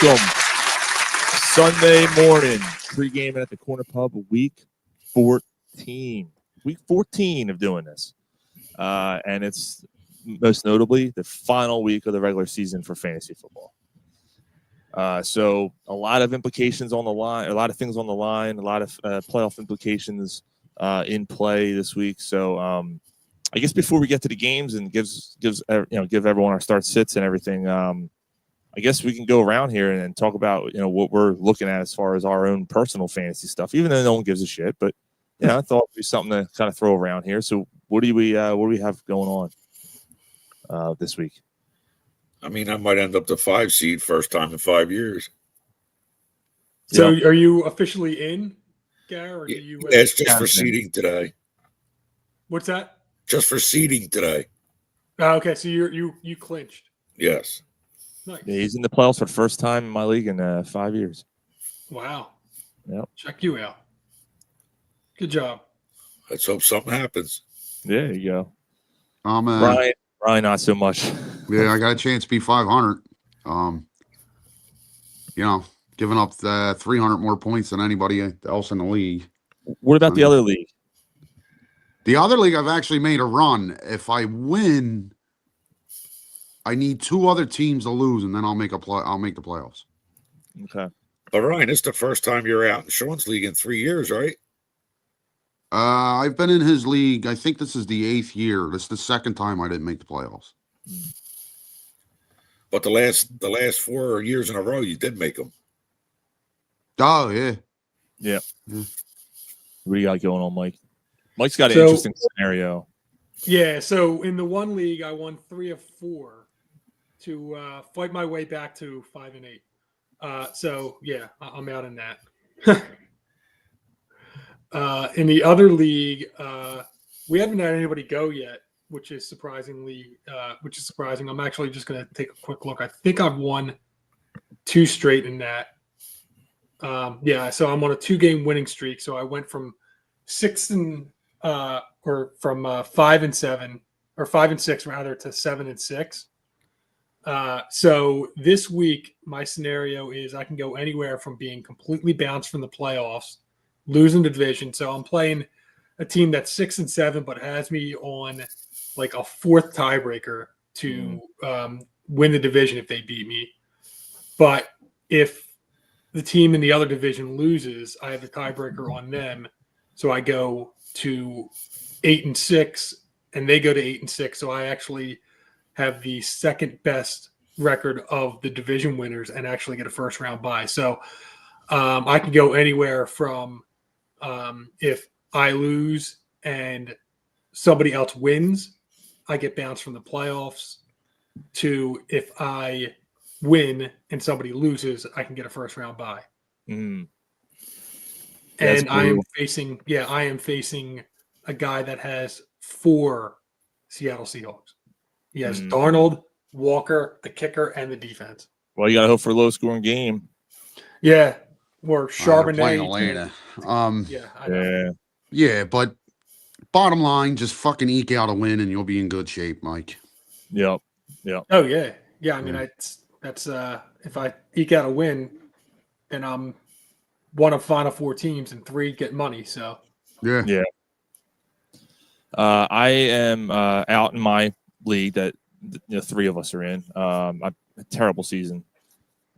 Welcome. Sunday morning, pregaming at the Corner Pub, week 14. Week 14 of doing this. And it's most notably the final week of the regular season for fantasy football. So a lot of implications on the line, a lot of things on the line, a lot of playoff implications in play this week. So I guess before we get to the games and give everyone our start sits and everything, I guess we can go around here and talk about what we're looking at as far as our own personal fantasy stuff, even though no one gives a shit. But I thought it'd be something to kind of throw around here. So what do we have going on this week? I mean, I might end up the 5 seed first time in 5 years. So are you officially in, Gar? Or do you? It's just for seeding today. What's that? Just for seeding today. Okay, so you clinched. Yes. Nice. Yeah, he's in the playoffs for the first time in my league in 5 years. Wow. Yep. Check you out. Good job. Let's hope something happens. There you go. Ryan, not so much. Yeah, I got a chance to be 500. Giving up 300 more points than anybody else in the league. What about the other league? The other league, I've actually made a run. If I win, I need 2 other teams to lose, and then I'll make the playoffs. Okay. But Ryan, it's the first time you're out in Sean's league in 3 years, right? I've been in his league. I think this is the 8th year. This is the second time I didn't make the playoffs. But the last 4 years in a row, you did make them. Oh, yeah. Yeah. What do you got going on, Mike? Mike's got an interesting scenario. Yeah, so in the one league, I won 3 of 4 to fight my way back to 5 and 8. So yeah, I'm out in that. In the other league, we haven't had anybody go yet, which is surprising. I'm actually just going to take a quick look. I think I've won 2 straight in that. So I'm on a 2-game winning streak. So I went from 5 and 7 or 5 and 6 rather to 7 and 6. So this week, my scenario is I can go anywhere from being completely bounced from the playoffs, losing the division. So I'm playing a team that's 6 and 7, but has me on like a 4th tiebreaker to win the division if they beat me. But if the team in the other division loses, I have the tiebreaker on them. So I go to 8 and 6, and they go to 8 and 6. So I actually have the second best record of the division winners and actually get a first round bye. So I can go anywhere from if I lose and somebody else wins, I get bounced from the playoffs, to if I win and somebody loses, I can get a first round bye. Mm. And I am facing a guy that has 4 Seattle Seahawks. He has Darnold, Walker, the kicker, and the defense. Well, you got to hope for a low-scoring game. Yeah, or Charbonnet. Playing Atlanta. I know. Yeah, but bottom line, just fucking eke out a win, and you'll be in good shape, Mike. Yep. Oh yeah. I mean, that's if I eke out a win, then I'm one of final 4 teams, and 3 get money. So yeah. I am out in my league that 3 of us are in. A terrible season.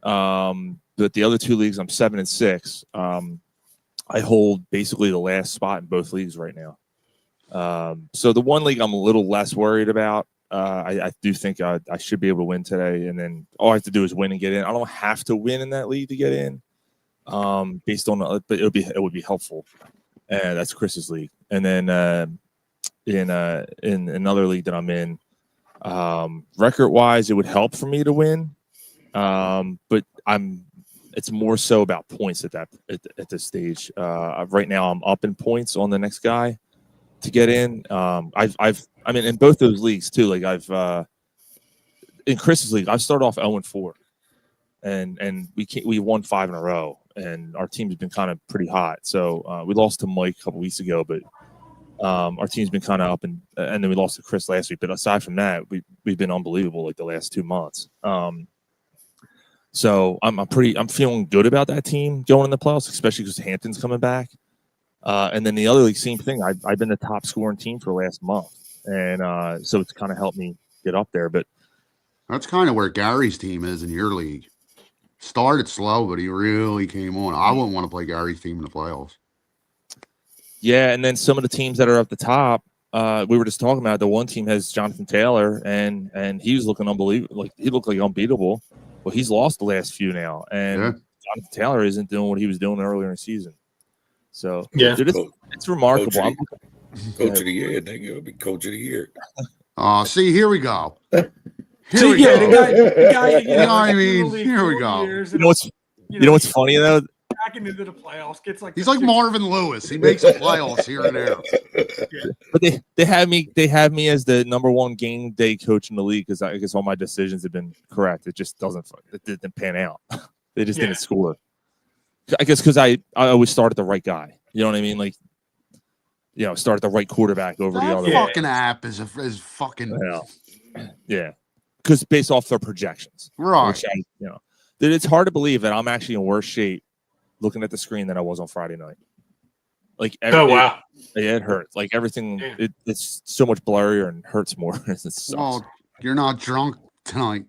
But the other 2 leagues, I'm 7 and 6. I hold basically the last spot in both leagues right now. So the one league I'm a little less worried about. I do think I should be able to win today, and then all I have to do is win and get in. I don't have to win in that league to get in. Based on, but it would be helpful. And that's Chris's league. And then in another league that I'm in, record wise, it would help for me to win. But it's more so about points at this stage. Right now I'm up in points on the next guy to get in. I mean, in both those leagues too, like in Chris's league, I've started off 0-4, and we won 5 in a row, and our team's been kind of pretty hot. So we lost to Mike a couple weeks ago, but our team's been kind of up, and then we lost to Chris last week. But aside from that, we've been unbelievable like the last 2 months. So I'm feeling good about that team going in the playoffs, especially because Hampton's coming back. And then the other league, same thing. I've been the top scoring team for the last month, and so it's kind of helped me get up there. But That's kind of where Gary's team is in your league. Started slow, but he really came on. I wouldn't want to play Gary's team in the playoffs. yeah, and then some of the teams that are up the top, we were just talking about. The one team has Jonathan Taylor, and he was looking unbelievable. Like he looked like unbeatable. Well, he's lost the last few now, and Yeah. Jonathan Taylor isn't doing what he was doing earlier in the season. So Yeah. dude, it's remarkable. Coach of the year, nigga. It'll be coach of the year. See, here we go. Here So, we yeah, go. the guy, You know what I he's been in the mean? league Here we 4 go. years You and, know what's funny though? Backing into the playoffs, gets like He's the like sixth- Marvin Lewis. He makes the playoffs here and there. But they have me as the number one game day coach in the league because I guess all my decisions have been correct. It just it didn't pan out. They just didn't score. I guess because I always start at the right guy. You know what I mean? Like, start at the right quarterback over the That other. fucking app is fucking Yeah, because based off their projections, right. which dude, it's hard to believe that I'm actually in worse shape looking at the screen than I was on Friday night. Like, wow. it hurts. Like everything, Yeah. it's so much blurrier and hurts more. It sucks. Well, you're not drunk tonight.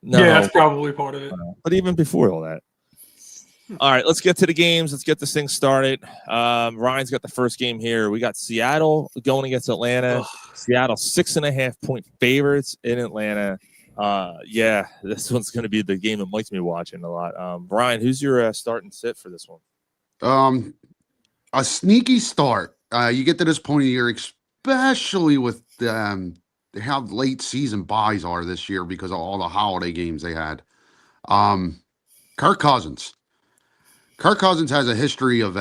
No, Yeah, that's probably part of it. but even before all that. All right, let's get to the games. Let's get this thing started. Ryan's got the first game here. We got Seattle going against Atlanta. Ugh. Seattle 6.5-point favorites in Atlanta. Yeah, this one's going to be the game that Mike's me watching a lot. Ryan, who's your start and sit for this one? A sneaky start. You get to this point of the year, especially with how late season buys are this year because of all the holiday games they had. Kirk Cousins. Kirk Cousins has a history of,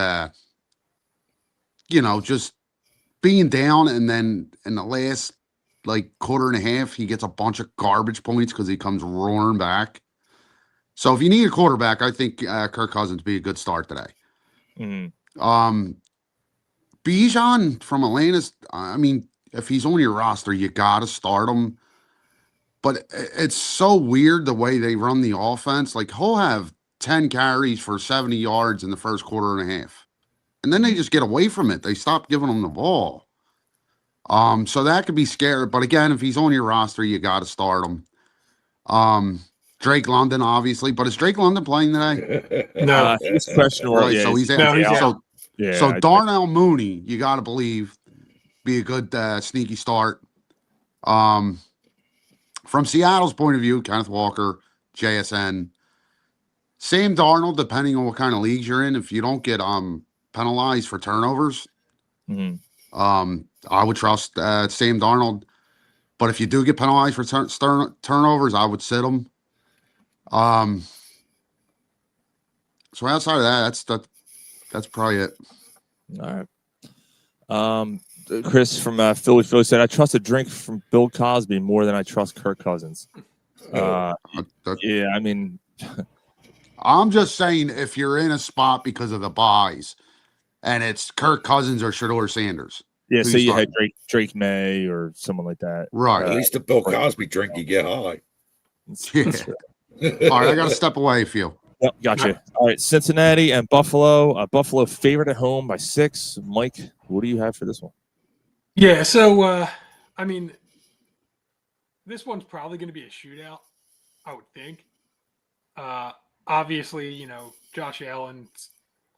just being down, and then in the last quarter and a half, he gets a bunch of garbage points because he comes roaring back. So if you need a quarterback, I think Kirk Cousins be a good start today. Mm-hmm. Bijan from Atlanta's, I mean, if he's on your roster, you got to start him. But it's so weird the way they run the offense. Like, he'll have 10 carries for 70 yards in the first quarter and a half. And then they just get away from it. They stop giving him the ball. So that could be scary. But again, if he's on your roster, you got to start him. Drake London, obviously. But is Drake London playing today? No. He's questionable. Right, Yeah, so he's No, he's out. out. So Darnell Mooney, you got to believe, be a good sneaky start. From Seattle's point of view, Kenneth Walker, JSN, Sam Darnold, depending on what kind of leagues you're in, if you don't get penalized for turnovers, I would trust Sam Darnold. But if you do get penalized for turnovers, I would sit him. So outside of that, that's probably it. All right. Chris from Philly said, I trust a drink from Bill Cosby more than I trust Kirk Cousins. Yeah, I mean, I'm just saying if you're in a spot because of the buys and it's Kirk Cousins or Shedeur Sanders. yeah, so you had starting? Drake May or someone like that. Right. At least the Bill Cosby drink, you get high. Yeah. All right, I got to step away a few. Yep, gotcha. All right, Cincinnati and Buffalo. Buffalo favored at home by 6. Mike, what do you have for this one? Yeah, so I mean, this one's probably going to be a shootout, I would think. Obviously, Josh Allen,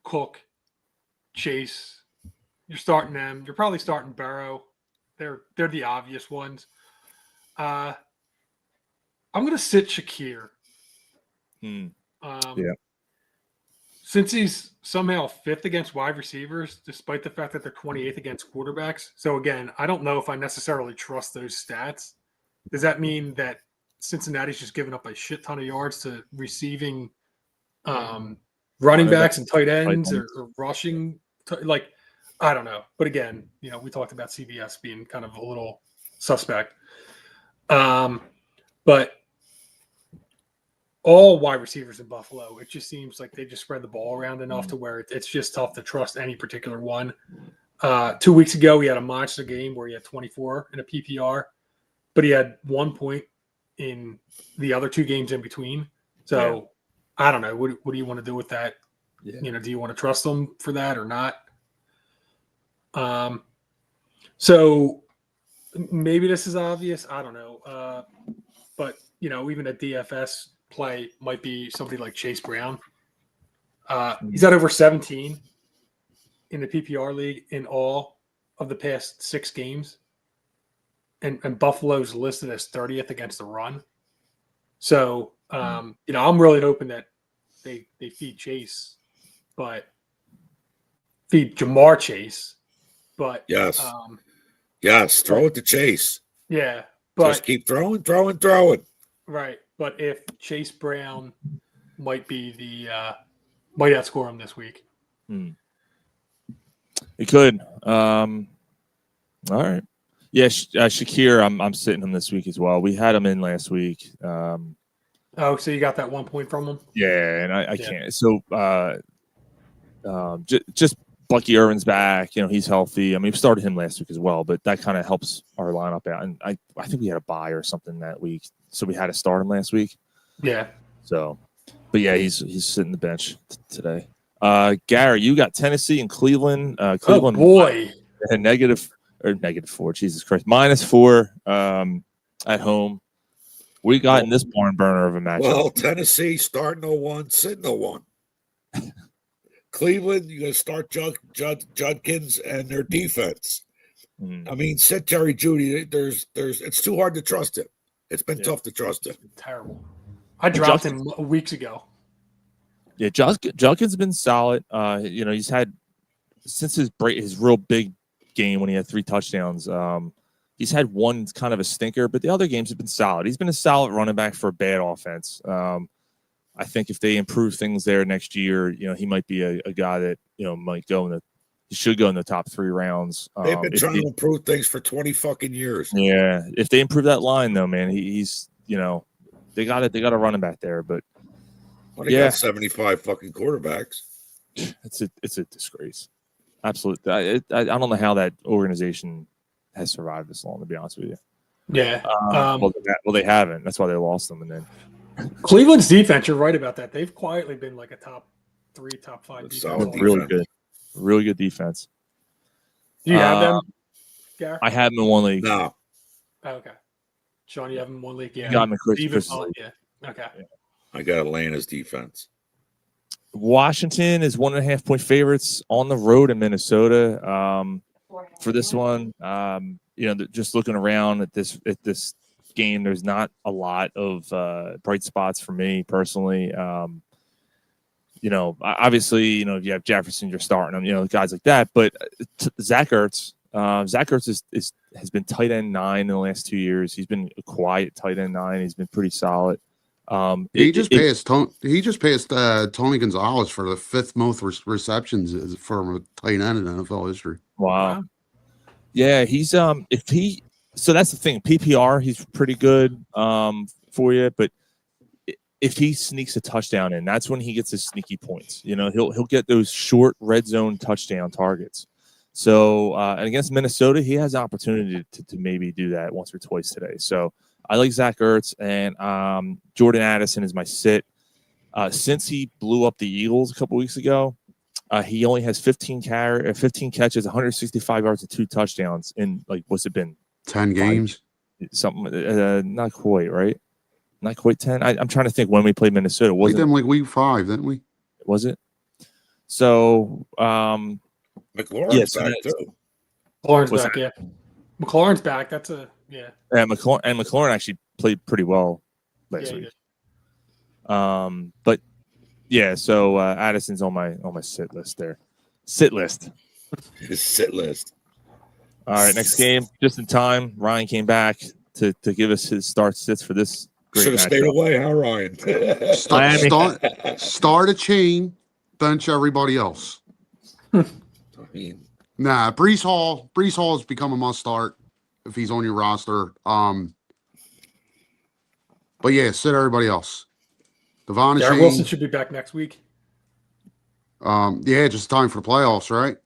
Cook, Chase. You're starting them. You're probably starting Burrow. They're the obvious ones. I'm going to sit Shakir. Yeah. Since he's somehow 5th against wide receivers, despite the fact that they're 28th against quarterbacks. So again, I don't know if I necessarily trust those stats. Does that mean that Cincinnati's just giving up a shit ton of yards to receiving running backs and tight ends or rushing? I don't know. But again, we talked about CBS being kind of a little suspect. But all wide receivers in Buffalo, it just seems like they just spread the ball around enough to where it's just tough to trust any particular one. 2 weeks ago, he had a monster game where he had 24 in a PPR, but he had 1 point in the other 2 games in between. So I don't know. What do you want to do with that? Yeah. You know, do you want to trust them for that or not? So maybe this is obvious. I don't know. But you know, even a DFS play might be somebody like Chase Brown. He's at over 17 in the PPR league in all of the past 6 games. And Buffalo's listed as 30th against the run. So, you know, I'm really hoping that they feed Chase, but feed Jamar Chase. But Yes. Throw it to Chase. Yeah. But just keep throwing. Right. But if Chase Brown might be might outscore him this week. It could. All right. Yeah, Shakir, I'm sitting him this week as well. We had him in last week. Oh, so you got that 1 point from him? Yeah, and I can't. So just Bucky Irvin's back. You know, he's healthy. I mean, we started him last week as well, but that kind of helps our lineup out. And I think we had a bye or something that week, so we had to start him last week. Yeah. So, but yeah, he's sitting the bench today. Gary, you got Tennessee and Cleveland. Cleveland, oh boy, -4. Jesus Christ, -4 at home. We got in this barn burner of a matchup. Well, Tennessee starting 0-1, sitting 0-1. Cleveland, you got to start Judkins and their defense. I mean, sit Jerry Jeudy. It's too hard to trust him. It's been tough to trust him. Terrible. I dropped him weeks ago. Yeah, Judkins has been solid. You know, he's had since his real big game when he had 3 touchdowns. He's had one kind of a stinker, but the other games have been solid. He's been a solid running back for a bad offense. I think if they improve things there next year, you know, he might be a guy that, you know, he should go in the top 3 rounds. They've been trying to improve things for 20 fucking years. Yeah, if they improve that line though, man, he's you know, they got a running back there, but they got 75 fucking quarterbacks. It's a disgrace. Absolutely. I don't know how that organization has survived this long, to be honest with you. Yeah. Well, they haven't. That's why they lost them. And then Cleveland's defense, you're right about that. They've quietly been like a top 3, top 5 defense. Really good defense. Do you have them, Gary? I have them in one league. No. Oh, okay. Sean, you have them in one league? Yeah. You got them in Chris. Yeah. Okay. Yeah. I got Atlanta's defense. Washington is 1.5 point favorites on the road in Minnesota. For this one, you know, just looking around at this game, there's not a lot of bright spots for me personally. You know, obviously, you know, if you have Jefferson, you're starting him, you know, guys like that. But Zach Ertz has been tight end 9 in the last 2 years. He's been a quiet tight end 9. He's been pretty solid. He just passed Tony Gonzalez for the 5th most receptions for a tight end in NFL history. Wow. Yeah, he's so that's the thing. PPR, he's pretty good for you, but if he sneaks a touchdown in, that's when he gets his sneaky points. You know, he'll get those short red zone touchdown targets. So and against Minnesota, he has an opportunity to maybe do that once or twice today. So I like Zach Ertz, and Jordan Addison is my sit. Since he blew up the Eagles a couple weeks ago, he only has 15 catches, 165 yards, and 2 touchdowns in, like, what's it been? 10 games? Something, not quite, right? Not quite 10. I'm trying to think when we played Minnesota. We played them like week 5, didn't we? Was it? So, McLaurin's back too. McLaurin's back, yeah. McLaurin's back. That's yeah. Yeah, McLaurin actually played pretty well last week. But yeah, so Addison's on my sit list there. Sit list. His sit list. All right, next game, just in time. Ryan came back to give us his start sits for this. Should have stayed away, huh, Ryan? Start a chain, bench everybody else. I mean, nah, Breece Hall has become a must start if he's on your roster. But yeah, sit everybody else. Devon Garrett Wilson should be back next week. Yeah, just time for the playoffs, right?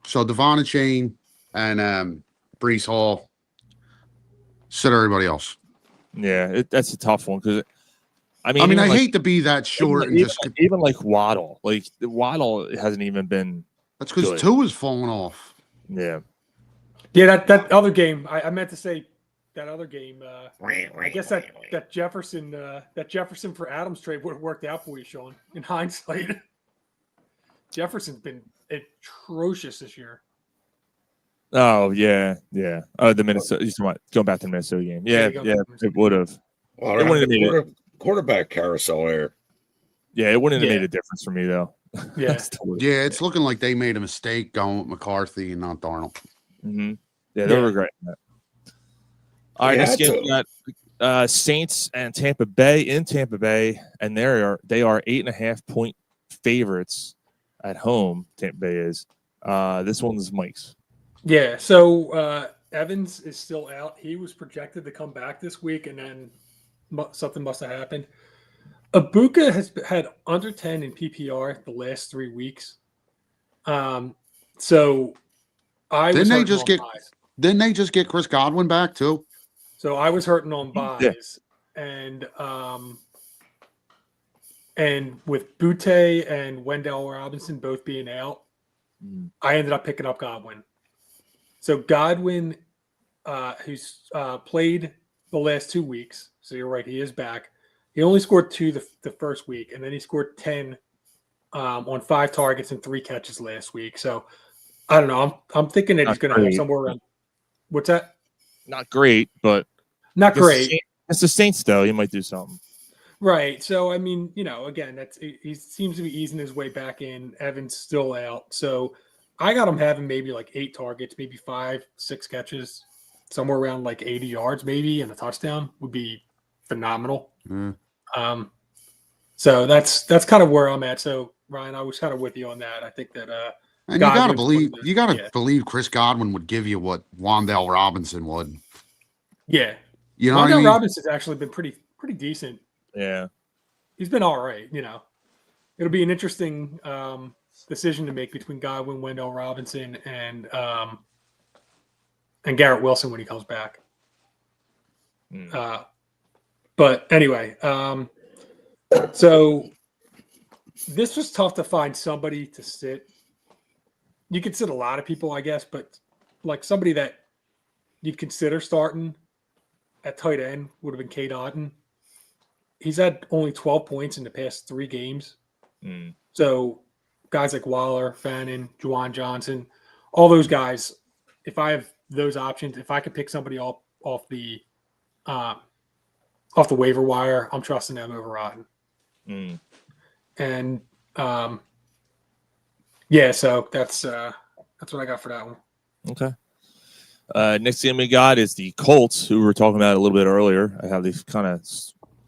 So Devon Chain and Breece Hall. Sit everybody else. Yeah, that's a tough one because I mean, I hate to be that short and even like Waddle. Like Waddle hasn't even been. That's because Tua is falling off. Yeah. Yeah, that other game. I meant to say that other game. I guess that Jefferson for Adams trade would have worked out for you, Sean. In hindsight, Jefferson's been atrocious this year. Oh yeah. Oh, the Minnesota. You talking about going back to the Minnesota game? Yeah, it would have. Well, it wouldn't have made quarterback carousel there. Yeah, it wouldn't have made a difference for me though. Yeah, yeah, it's looking like they made a mistake going with McCarthy and not Darnold. Mm-hmm. Yeah, they're regretting that. All right, next game we got Saints and Tampa Bay in Tampa Bay, and they are 8.5-point favorites at home. Tampa Bay is. This one's Mike's. Yeah, so Evans is still out. He was projected to come back this week, and then something must have happened. Ibuka has had under 10 in PPR the last 3 weeks. So I didn't they just get Chris Godwin back too? So I was hurting on buys, and with Butte and Wendell Robinson both being out, I ended up picking up Godwin. So Godwin, who's played the last 2 weeks, so you're right, he is back. He only scored 2 the first week, and then he scored 10 on 5 targets and 3 catches last week. So I don't know. I'm thinking that he's going to have somewhere around. What's that? Not great, but not great. It's the Saints, though. You might do something. Right. So I mean, again, he seems to be easing his way back in. Evans still out, so I got him having maybe like 8 targets, maybe 5-6 catches, somewhere around like 80 yards, maybe, and a touchdown would be phenomenal. So that's kind of where I'm at. So Ryan, I was kind of with you on that. I think that and you gotta believe Chris Godwin would give you what Wan'Dale Robinson would. Yeah, you know, Wan'Dale Robinson's actually been pretty decent. Yeah, he's been all right. It'll be an interesting decision to make between Godwin, Wendell Robinson, and Garrett Wilson when he comes back. But anyway, so this was tough to find somebody to sit. You could sit a lot of people, I guess, but like somebody that you'd consider starting at tight end would have been Cade Otton. He's had only 12 points in the past 3 games. So guys like Waller, Fannin, Juwan Johnson, all those guys, if I have those options, if I could pick somebody off the waiver wire, I'm trusting them over Otton. And so that's what I got for that one. Okay. Next game we got is the Colts, who we were talking about a little bit earlier. How they've kind of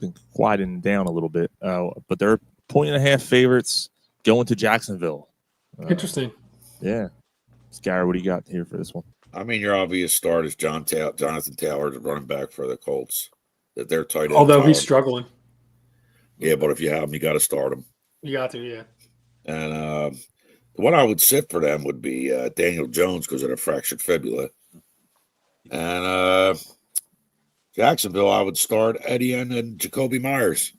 been quieting down a little bit, but they're 1.5 favorites going to Jacksonville. Interesting. Yeah. Gary, what do you got here for this one? I mean, your obvious start is Jonathan Taylor, the running back for the Colts. That they're tight end. Although he's struggling. Yeah, but if you have him, you got to start him. You got to, yeah. And what I would sit for them would be Daniel Jones because of the fractured fibula. And Jacksonville, I would start Etienne and Jacoby Myers.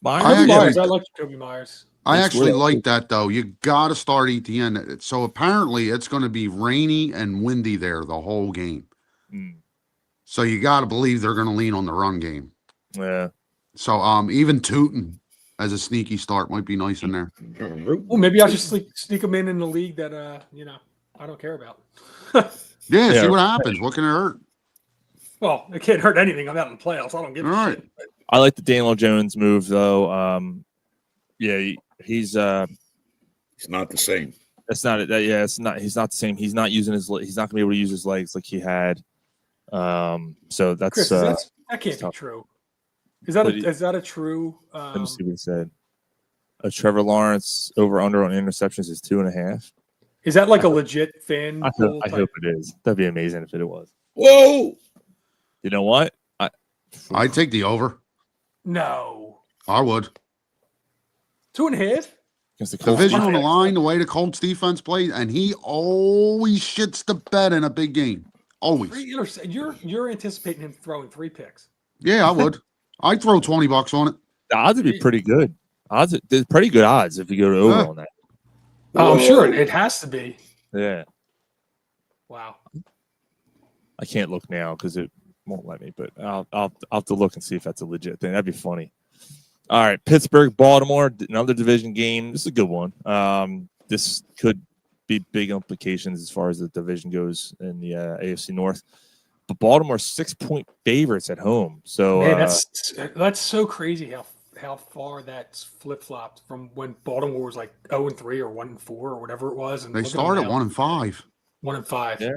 I like Jacoby Myers. I actually like that, though. You got to start Etienne. So apparently it's going to be rainy and windy there the whole game. So you got to believe they're going to lean on the run game. Yeah. So even Tootin as a sneaky start might be nice in there. Well, maybe I'll just sneak him in the league that I don't care about. See what happens. What can it hurt? Well, it can't hurt anything. I'm out in the playoffs. I don't give a shit. I like the Daniel Jones move, though. He's not the same. That's not it. It's not. He's not the same. He's not using his. He's not gonna be able to use his legs like he had. So that's Chris, that can't be true. Is that a true? Let me see what he said. Trevor Lawrence over under on interceptions is 2.5. Is that like a legit fan? I hope it is. That'd be amazing if it was. Whoa! You know what? I'd take the over. No, I would. 2.5. Division on the line, the way the Colts defense plays, and he always shits the bed in a big game. Always. You're anticipating him throwing 3 picks. Yeah, I would. I'd throw $20 on it. The odds would be pretty good. There's pretty good odds if you go to over on that. Oh, I'm sure it has to be. Yeah. Wow. I can't look now because it won't let me, but I'll have to look and see if that's a legit thing. That'd be funny. All right, Pittsburgh, Baltimore, another division game. This is a good one. This could be big implications as far as the division goes in the AFC North. But Baltimore's 6-point favorites at home. So man, that's so crazy how far that's flip flopped from when Baltimore was like 0-3 or 1-4 or whatever it was. And they started 1-5. 1-5. Yeah.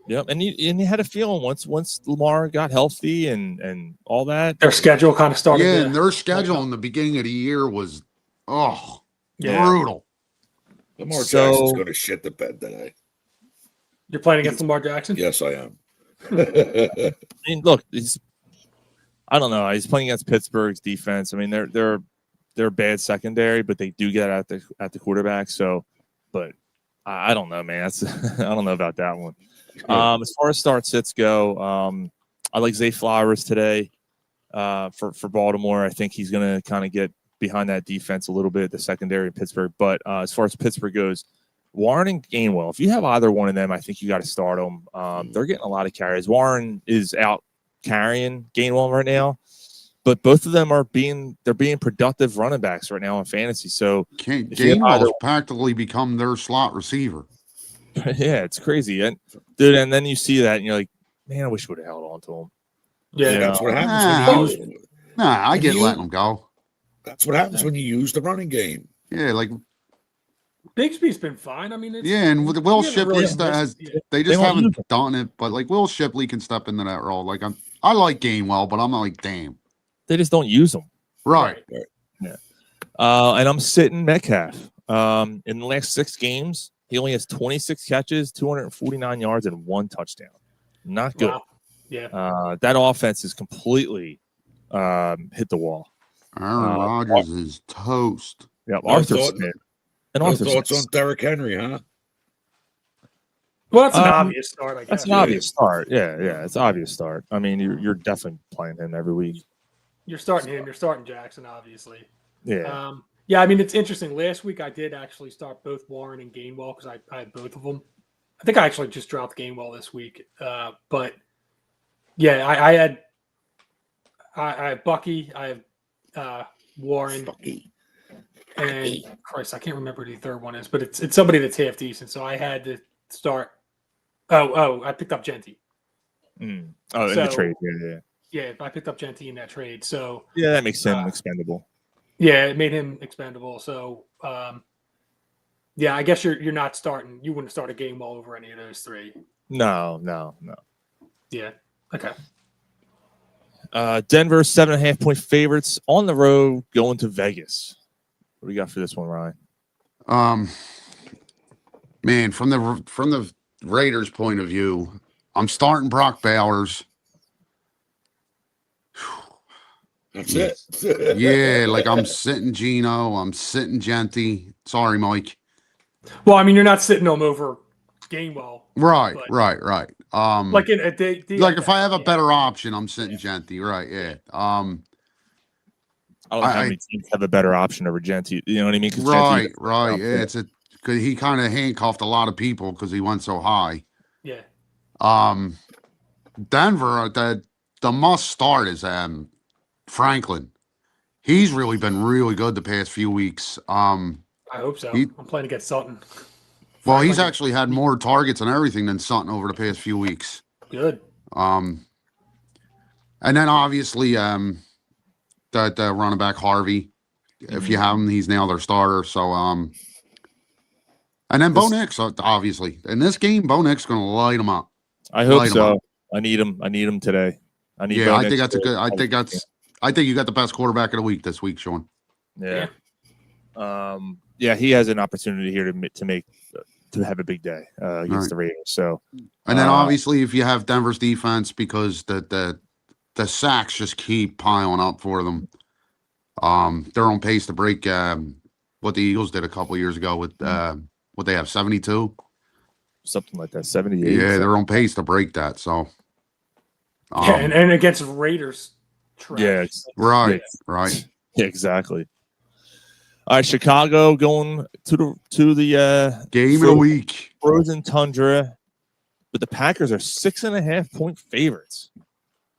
Yep, and you had a feeling once Lamar got healthy and all that, their schedule kind of started. Yeah, and their schedule in the beginning of the year was yeah. brutal. Lamar Jackson's going to shit the bed today. You're playing against Lamar Jackson? Yes, I am. I mean, look, I don't know. He's playing against Pittsburgh's defense. I mean, they're a bad secondary, but they do get at the quarterback. So, but I don't know, man. I don't know about that one. As far as start sits go, I like Zay Flowers today for Baltimore. I think he's going to kind of get behind that defense a little bit, the secondary in Pittsburgh. But as far as Pittsburgh goes, Warren and Gainwell, if you have either one of them, I think you got to start them. They're getting a lot of carries. Warren is out carrying Gainwell right now, but both of them they're being productive running backs right now in fantasy. So Gainwell's practically become their slot receiver. Yeah, it's crazy. And dude, and then you see that and you're like, man, I wish we would have held on to him. Yeah, that's what happens when you use. I get letting them go. That's what happens when you use the running game. Yeah, like Bigsby's been fine. I mean, and with Will Shipley they just haven't done it. But like Will Shipley can step into that role. Like I like Gainwell, but I'm not like, damn. They just don't use them. Right. Yeah. And I'm sitting Metcalf. In the last 6 games, he only has 26 catches, 249 yards, and 1 touchdown. Not good. Wow. Yeah. That offense is completely hit the wall. Aaron Rodgers is toast. Yeah, Arthur Smith. And Arthur thoughts on Derrick Henry, huh? Well, that's an obvious start, I guess. That's an obvious start. Yeah, it's an obvious start. I mean, you're definitely playing him every week. You're starting him. You're starting Jackson, obviously. Yeah. Yeah, I mean, it's interesting. Last week, I did actually start both Warren and Gainwell because I had both of them. I think I actually just dropped Gainwell this week. But, yeah, I have Bucky. I have Warren. Bucky. And, Christ, I can't remember who the third one is. But it's somebody that's half decent. So I had to start. I picked up Genty. In the trade. Yeah. Yeah, I picked up Genty in that trade. So yeah, that makes him expendable. Yeah, it made him expendable. So, yeah, I guess you're not starting. You wouldn't start a game well over any of those 3. No. Yeah. Okay. Denver 7.5-point favorites on the road going to Vegas. What do we got for this one, Ryan? Man, from the Raiders' point of view, I'm starting Brock Bowers. That's it. Yeah, like I'm sitting Gino, I'm sitting Genty. Sorry, Mike. Well, I mean, you're not sitting them over Gainwell. Right. Like in a day, like if I have a better option, I'm sitting Genty. Right. Yeah. I don't know how many teams have a better option over Genty. You know what I mean? Right. Yeah, because he kind of handcuffed a lot of people because he went so high. Yeah. Denver, the must start is Franklin. He's really been really good the past few weeks. I hope so. I'm playing against Sutton. Well, he's actually had more targets and everything than Sutton over the past few weeks. Good. And then obviously that running back Harvey. If you have him, he's now their starter. So and then Bo Nix, obviously. In this game, Bo Nix going to light him up. I hope so. I need him today. I think that's a good. I think you got the best quarterback of the week this week, Sean. Yeah. Yeah, he has an opportunity here to have a big day against the Raiders. So, and then obviously, if you have Denver's defense, because the sacks just keep piling up for them, they're on pace to break what the Eagles did a couple of years ago with what they have 72, something like that, 78. Yeah, they're on pace to break that. So, and against Raiders trash. Yeah, Right, Yeah. right. Yeah, exactly. All right, Chicago going to the Game of the week. frozen tundra, but the Packers are 6.5-point favorites.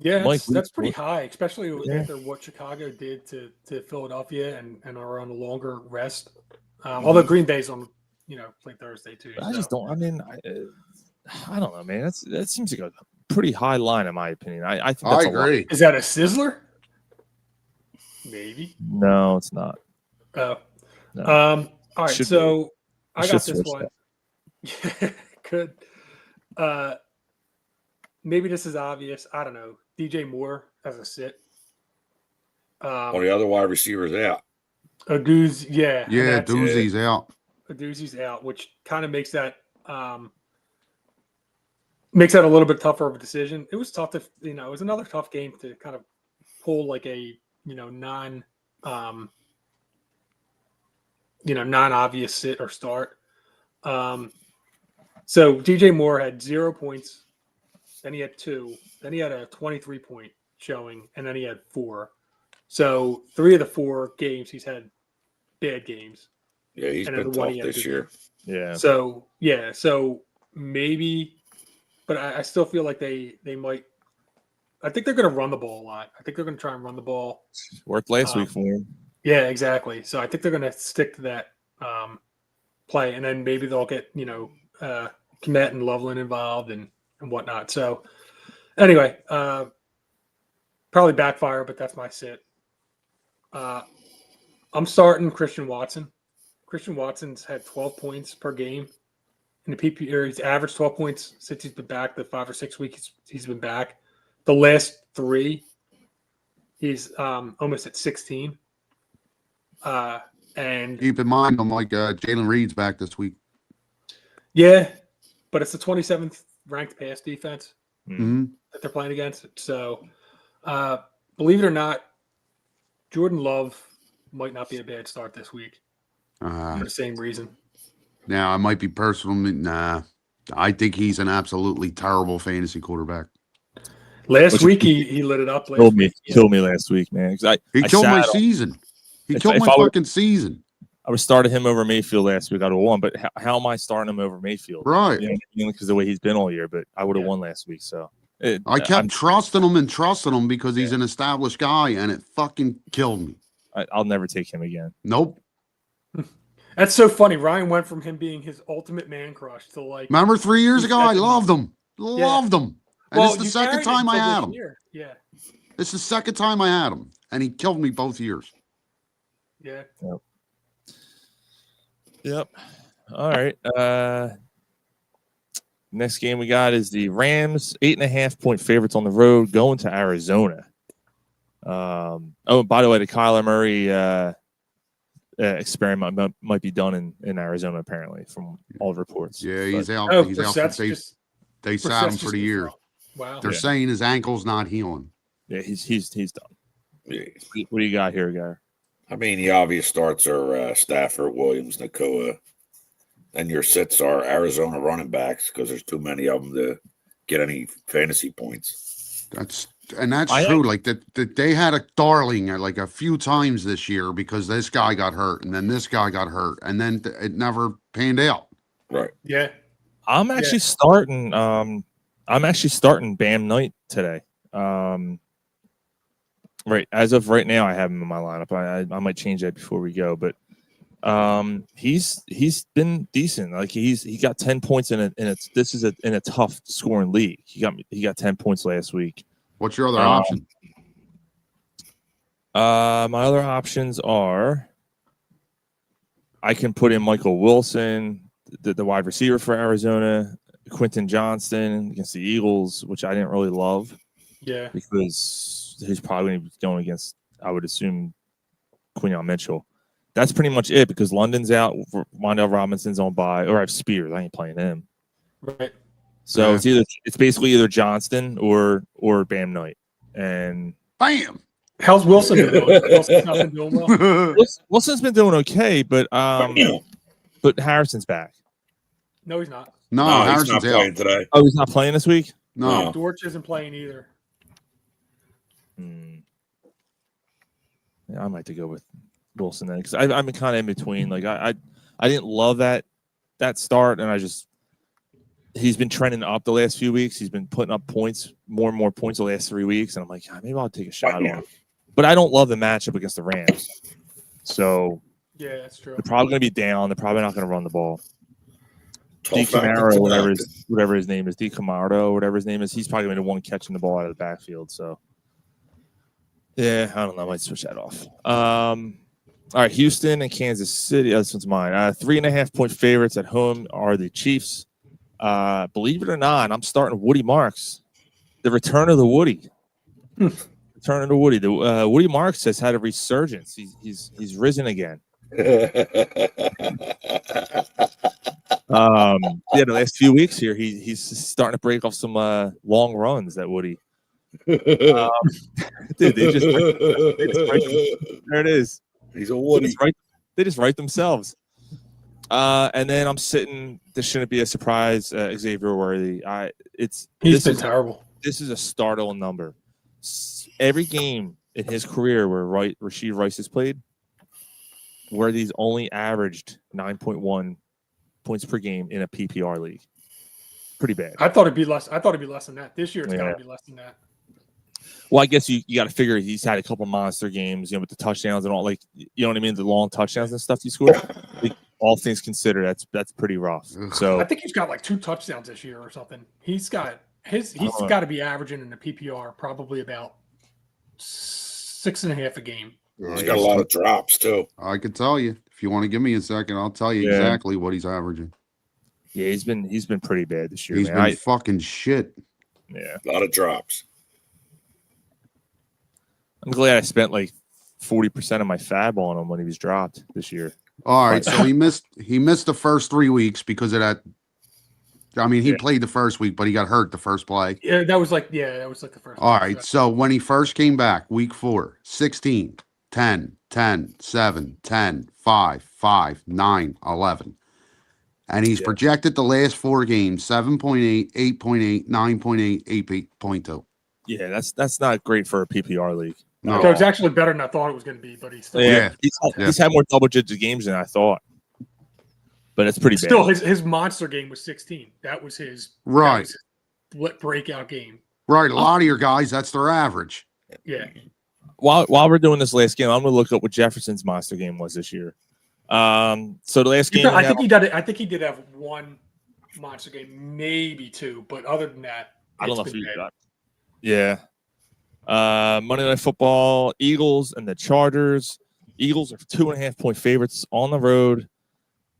Yeah, Mike, that's pretty high, especially Yeah. after what Chicago did to Philadelphia and are on a longer rest. Although Green Bay's on, play Thursday too. I just don't. I mean, I don't know, man. That seems like a pretty high line in my opinion. I think that's I a lot. agree. Is that a sizzler? Maybe. No, it's not. Oh. No. All right. Should So I should got this switch one. Yeah, good. Maybe this is obvious. I don't know. DJ Moore as a sit. All the other wide receivers out. Aguz, yeah. and Yeah, that's- Doozy's out. Aduzzi's out, which kind of makes that a little bit tougher of a decision. It was tough to, it was another tough game to kind of pull like a, non-obvious sit or start. So DJ Moore had 0 points, then he had 2, then he had a 23-point showing, and then he had 4. So 3 of the 4 games he's had bad games. Yeah, he's been tough this year. Yeah. So maybe, but I still feel like they might. I think they're going to run the ball a lot. I think they're going to try and run the ball. Worked last week for him. Yeah, exactly. So I think they're going to stick to that play, and then maybe they'll get Kmet and Loveland involved and whatnot. So anyway, probably backfire, but that's my sit. I'm starting Christian Watson. Christian Watson's had 12 points per game in the PPR. He's averaged 12 points since he's been back. The 5 or 6 weeks he's been back. The last 3, he's almost at 16. And Keep in mind, I'm like Jalen Reed's back this week. yeah, but it's the 27th ranked pass defense Mm-hmm. that they're playing against. So believe it or not, Jordan Love might not be a bad start this week for the same reason. Now, I might be personal. Nah, I think he's an absolutely terrible fantasy quarterback. Last week he lit it up. Killed me last week, man. He killed my season. He killed my fucking season. I would started him over Mayfield last week. I'd have won, but how am I starting him over Mayfield? Right. Because the way he's been all year, but I would have won last week. So I kept trusting him because he's an established guy, and it fucking killed me. I'll never take him again. Nope. That's so funny. Ryan went from him being his ultimate man crush to like. Remember 3 years ago, I loved him. Loved him. And Well, it's the you second carried time I until had this him. year. Yeah. It's the second time I had him, and he killed me both years. Yeah. Yep. All right. Next game we got is the Rams, 8.5-point favorites on the road going to Arizona. By the way, the Kyler Murray experiment might be done in Arizona, apparently, from all reports. Yeah, he's out. Oh, He's out. They sat him for the year. Wow. They're saying his ankle's not healing. Yeah, he's done. Yeah. What do you got here, guy? I mean, the obvious starts are Stafford, Williams, Nakoa. And your sits are Arizona running backs because there's too many of them to get any fantasy points. That's true. Like that they had a darling like a few times this year because this guy got hurt and then this guy got hurt and then it never panned out. Right. Yeah. I'm actually starting. I'm actually starting Bam Knight today. Right as of right now, I have him in my lineup. I might change that before we go, but he's been decent. Like he got 10 points in a tough scoring league. He got 10 points last week. What's your other option? My other options are I can put in Michael Wilson, the wide receiver for Arizona, Quentin Johnston against the Eagles, which I didn't really love. Yeah. Because he's probably going to be going against, I would assume, Quinyon Mitchell. That's pretty much it because London's out, Wandale Robinson's on bye, or I have Spears. I ain't playing him. Right. So it's basically either Johnston or Bam Knight. And Bam. How's Wilson been doing? Wilson's not been doing well. Wilson's been doing okay, but Harrison's back. No, he's not. No, he's Harrison's not playing out today. Oh, he's not playing this week? No. Dortch isn't playing either. Yeah, I might have to go with Wilson then because I'm kind of in between. Like I didn't love that start, and he's been trending up the last few weeks. He's been putting up points, more and more points the last 3 weeks, and I'm like, maybe I'll take a shot on him. But I don't love the matchup against the Rams. So yeah, that's true. they're probably going to be down. They're probably not going to run the ball. D. Tough act Camaro, to whatever his name is, D. Camaro, whatever his name is, he's probably going to be the one catching the ball out of the backfield. So, yeah, I don't know. I might switch that off. All right, Houston and Kansas City. This one's mine. 3.5-point favorites at home are the Chiefs. Believe it or not, I'm starting Woody Marks. The return of the Woody. Return of the Woody. The Woody Marks has had a resurgence. He's risen again. The last few weeks here, he's starting to break off some long runs. That Woody, dude, there it is. He's a Woody. They just write themselves. And then I'm sitting. This shouldn't be a surprise. Xavier Worthy. He's been terrible. This is a startle number. Every game in his career where Rashid Rice has played, Worthy's only averaged 9.1 points per game in a PPR league. Pretty bad. I thought it'd be less than that. This year it's got to be less than that. Well, I guess you got to figure he's had a couple monster games, with the touchdowns and all, like, you know what I mean, the long touchdowns and stuff he scored. Like, all things considered, that's pretty rough. So I think he's got like 2 touchdowns this year or something. He's got to be averaging in the PPR probably about 6.5 a game. He's got a lot of drops too. I could tell you if you want to give me a second. I'll tell you exactly what he's averaging. Yeah, he's been pretty bad this year. He's been fucking shit. Yeah, a lot of drops. I'm glad I spent like 40% of my fab on him when he was dropped this year. All right, so he missed the first 3 weeks because of that. I mean, he played the first week, but he got hurt the first play. Yeah, that was like the first. All right, so when he first came back, week 4, 16, 10, 10, 7, 10, 5, 5, 9, 11. And he's projected the last 4 games, 7.8, 8.8, 9.8, 8.2. Yeah, that's not great for a PPR league. No. So it's actually better than I thought it was going to be, but he's still he's had more double-digit games than I thought. But it's pretty bad. Still, his monster game was 16. That was his breakout game. Right, a lot of your guys, that's their average. Yeah. While we're doing this last game, I'm going to look up what Jefferson's monster game was this year. So the last game, I think he did have 1 monster game, maybe 2, but other than that, I don't know if he got. Yeah. Monday Night Football, Eagles and the Chargers. Eagles are 2.5-point favorites on the road.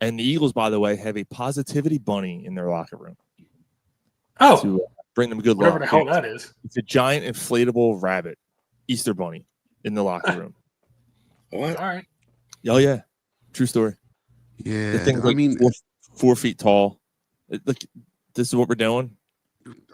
And the Eagles, by the way, have a positivity bunny in their locker room. Oh. To bring them good luck. Whatever the hell that is. It's a giant inflatable rabbit, Easter bunny, in the locker room. What? All right. Oh, yeah. True story. Yeah. The thing's like 4 feet tall. Look, this is what we're doing.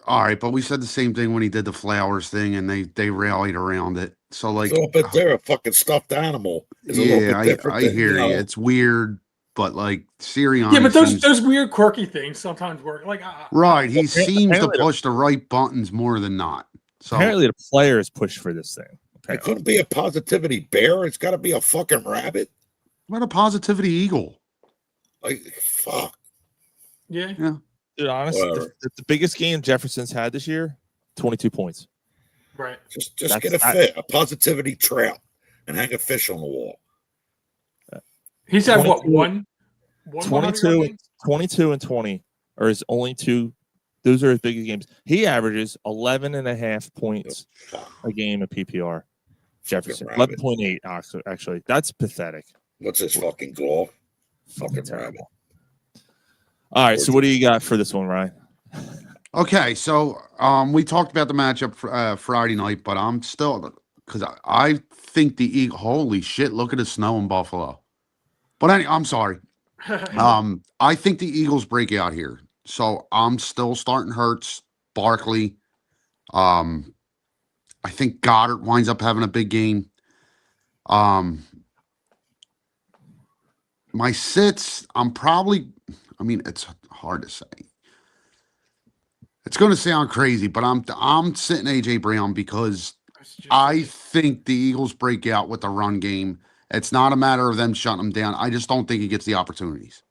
All right, but we said the same thing when he did the flowers thing, and they rallied around it. So like, a little bit there, a fucking stuffed animal. I hear you. It's weird, but like Sirianni. Yeah, but those weird quirky things sometimes work. Like right, he seems to push the right buttons more than not. So apparently, the players push for this thing. It couldn't be a positivity bear. It's got to be a fucking rabbit. What a positivity eagle. Like fuck. Yeah. Dude, honestly, the biggest game Jefferson's had this year, 22 points. Right. Just get a positivity trout and hang a fish on the wall. He's had what, one 22 and 20 are his only 2. Those are his biggest games. He averages 11.5 points a game in PPR. Jefferson, 11.8 actually. That's pathetic. What's his fucking glove? Fucking terrible. All right, so what do you got for this one, Ryan? Okay, so we talked about the matchup Friday night, but I'm still because I think the Eagles. Holy shit! Look at the snow in Buffalo. But I'm sorry. I think the Eagles break out here, so I'm still starting Hurts, Barkley. I think Goddard winds up having a big game. My sits, it's hard to say. It's going to sound crazy, but I'm sitting AJ Brown because I think the Eagles break out with the run game. It's not a matter of them shutting them down. I just don't think he gets the opportunities.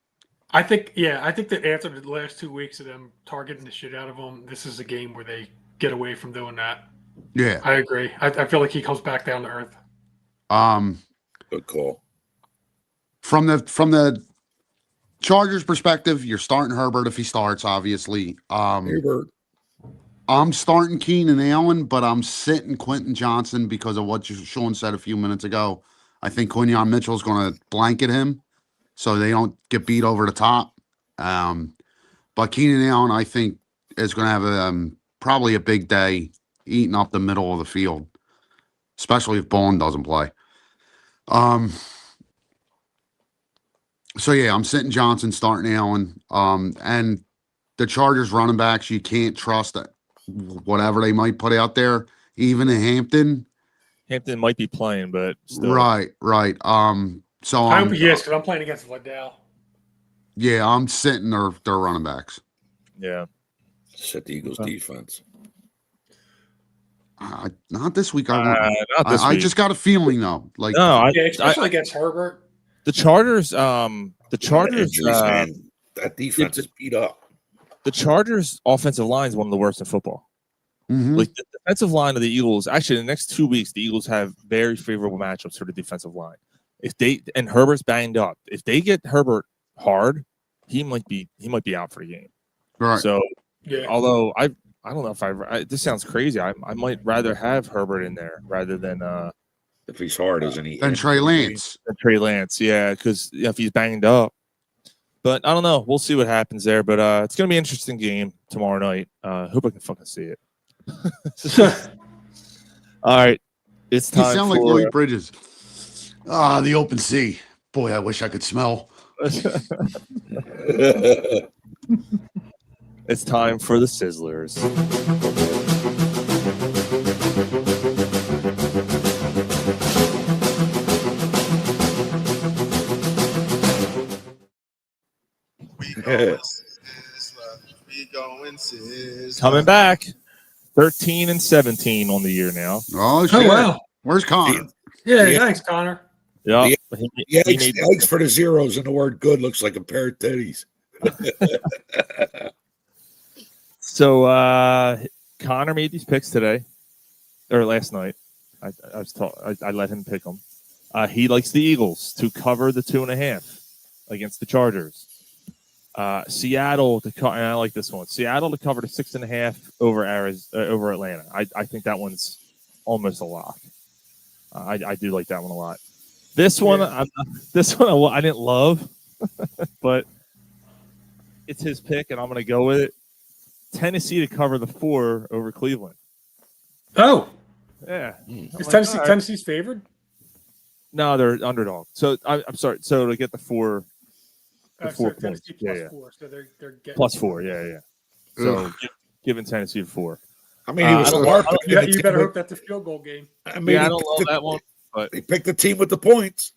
I think that after the last 2 weeks of them targeting the shit out of him, this is a game where they get away from doing that. Yeah. I agree. I feel like he comes back down to earth. Good call. From the Chargers perspective, you're starting Herbert if he starts, obviously. Herbert. I'm starting Keenan Allen, but I'm sitting Quentin Johnson because of what Sean said a few minutes ago. I think Quinyon Mitchell is going to blanket him so they don't get beat over the top. But Keenan Allen, I think, is going to have probably a big day eating up the middle of the field, especially if Bourne doesn't play. So, yeah, I'm sitting Johnson, starting Allen. And the Chargers running backs, you can't trust it. Whatever they might put out there, even in Hampton. Hampton might be playing, but still. Right. So I hope he is, because I'm playing against Liddell. Yeah, I'm sitting their running backs. Yeah. Set the Eagles defense. Not this week. I just got a feeling though. Like especially against Herbert. The Chargers. Injuries, man. That defense is beat up. The Chargers' offensive line is one of the worst in football. Mm-hmm. Like the defensive line of the Eagles, actually, in the next 2 weeks, the Eagles have very favorable matchups for the defensive line. And Herbert's banged up. If they get Herbert hard, he might be out for the game. Right. So, yeah. Although I don't know if this sounds crazy. I might rather have Herbert in there rather than if he's hard, isn't he? Than Trey Lance. Yeah, because if he's banged up. But I don't know. We'll see what happens there. But it's going to be an interesting game tomorrow night. Hope I can fucking see it. All right. It's time You sound like Lloyd Bridges. The open sea. Boy, I wish I could smell. It's time for the Sizzlers. Coming back, 13-17 on the year now. Oh shit! Oh wow! Where's Connor? Yeah, thanks, Connor. Yeah, the eggs for the zeros and the word "good" looks like a pair of titties. So Connor made these picks today or last night. I was told I let him pick them. He likes the Eagles to cover the 2.5 against the Chargers. Seattle and I like this one. Seattle to cover the 6.5 over Atlanta. I think that one's almost a lock. I do like that one a lot. This one, I didn't love, but it's his pick, and I'm going to go with it. Tennessee to cover the 4 over Cleveland. Oh, yeah. Is Tennessee's favored? No, they're underdog. So I'm sorry. So to get the 4. The 4 points. Tennessee plus 4, so they're getting plus 4. Yeah. So giving Tennessee the 4. I mean, he was smart. You better hope that's a field goal game. I mean, I don't love that one, but he picked the team with the points.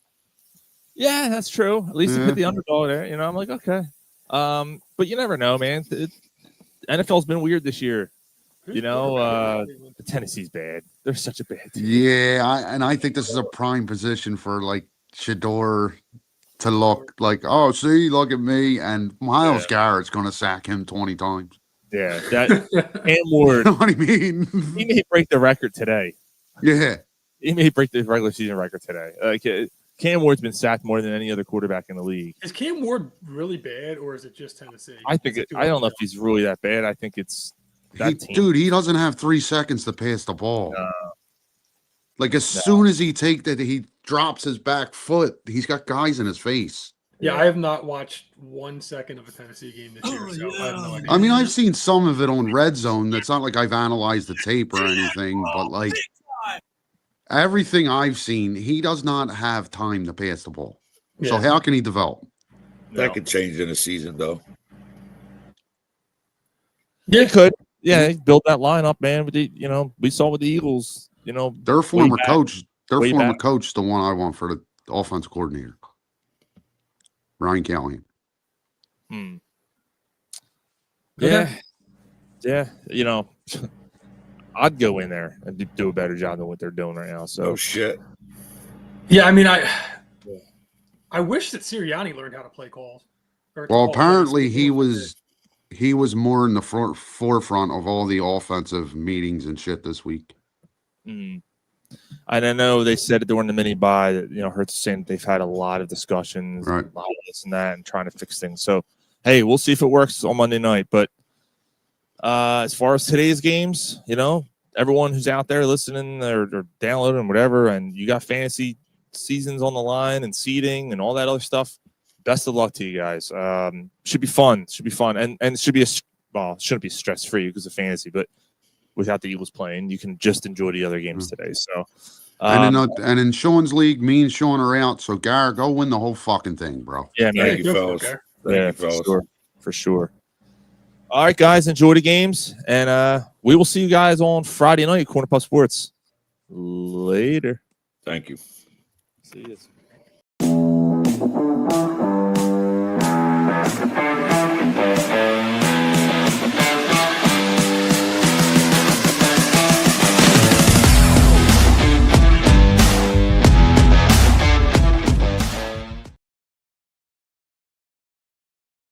Yeah, that's true. At least he put the underdog there. I'm like, okay. But you never know, man. NFL's been weird this year. Tennessee's bad. They're such a bad team. Yeah, I think this is a prime position for like Shador to look like, oh, see, look at me, and Myles Garrett's going to sack him 20 times. Yeah, Cam Ward. You know what I mean? He may break the record today. Yeah, he may break the regular season record today. Cam Ward's been sacked more than any other quarterback in the league. Is Cam Ward really bad, or is it just Tennessee? I don't know if he's really that bad. I think it's that team. Dude, he doesn't have 3 seconds to pass the ball. Like as soon as he drops his back foot, he's got guys in his face. Yeah, I have not watched 1 second of a Tennessee game this year, so I have no idea. I mean, I've seen some of it on Red Zone. That's not like I've analyzed the tape or anything, but like everything I've seen, he does not have time to pass the ball. Yeah. So how can he develop? That could change in a season, though. Yeah, it could. Yeah, build that lineup, man. With we saw with the Eagles. Their former coach. Coach, the one I want for the offensive coordinator, Ryan Callahan. Yeah. I'd go in there and do a better job than what they're doing right now. So Oh shit. Yeah, I mean, I wish that Sirianni learned how to play calls. or to Well, call plays. apparently he was more in the forefront of all the offensive meetings and shit this week. And I know they said it during the mini buy that Hurts is saying they've had a lot of discussions, Right. a lot of this and that, and trying to fix things. So hey, we'll see if it works on Monday night. But as far as today's games, everyone who's out there listening or downloading whatever, and you got fantasy seasons on the line and seeding and all that other stuff, best of luck to you guys. Should be fun. And it should be it shouldn't be stress free because of fantasy, but without the Eagles playing, you can just enjoy the other games today. So And in Sean's league, me and Sean are out. So Gar, go win the whole fucking thing, bro. yeah, man. Thank you, fellas. Okay. Thank you, For fellas. sure. All right, guys, enjoy the games, and we will see you guys on Friday night at Corner Puff Sports. Later. Thank you. See you.